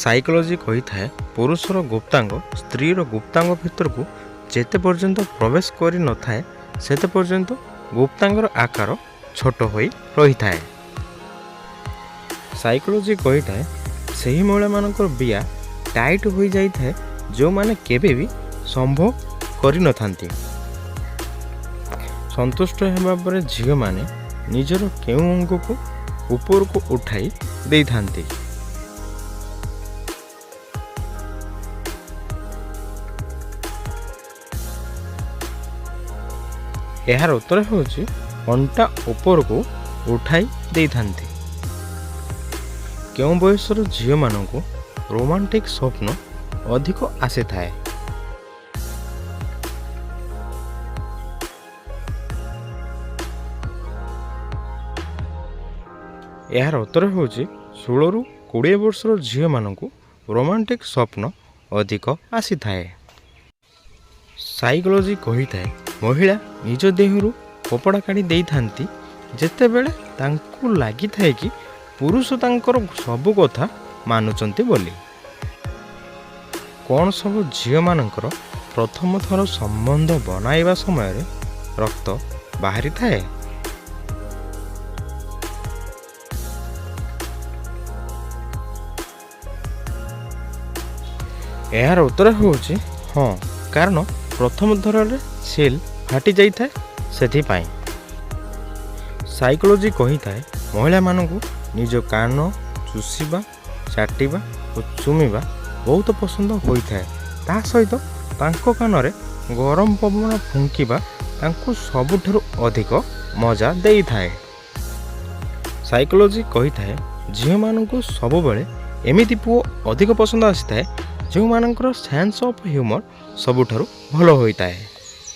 Psychology कही थाए पुरुषर गुप्तांग स्त्रीर गुप्तांग भितर को जेते पर्यंत प्रवेश करि न थाए सेते पर्यंत गुप्तांगर आकार छोट होई रही थाए। साइकोलॉजी कही थाए सही महिला मानकर बिया टाइट हो जाई थाए जो माने केबे भी संभव करि न थांती। संतुष्ट हेबा परे झियो माने निजर केउ अंग को ऊपर को उठाई देई थांती। यार उत्तर होची अंटा ऊपर को उठाई देई थांती। केउ बयसर झियो मानकु रोमांटिक स्वप्न अधिक आसे थाए। यार उत्तर होची 16 रु 20 वर्षर झियो मानकु रोमांटिक स्वप्न अधिक आसी थाए। साइकोलॉजी कही थाए महिला निज देहरु कपड़ा काढ़ी देई थांती जेते बेले तांकु लागी थाए कि पुरुष तांकर सबु कथा मानुचंती बोली। कौन सब झियो मानकर प्रथम थर संबंध बनाइबा समय रक्त बाहरी थाए? यार उत्तर होची हाँ, कारण प्रथम थर सेल फाटी जाई थाए सेथि पाई। साइकोलॉजी कही थाए महिला मानकु निज कान चुषिबा चाटिबा और चुमिबा बहुत पसंद होई थाए। ता सहित तांको कानरे गरम पवन फुंकिबा तांको सबुठारु अधिक मजा देई थाए। साइकोलॉजी कही थाए झियो मानकु सब बेले एमिति पुओ अधिक पसंद आसी थाए जो मानकर सेंस ऑफ ह्यूमर सबुठारु भलो होई थाए।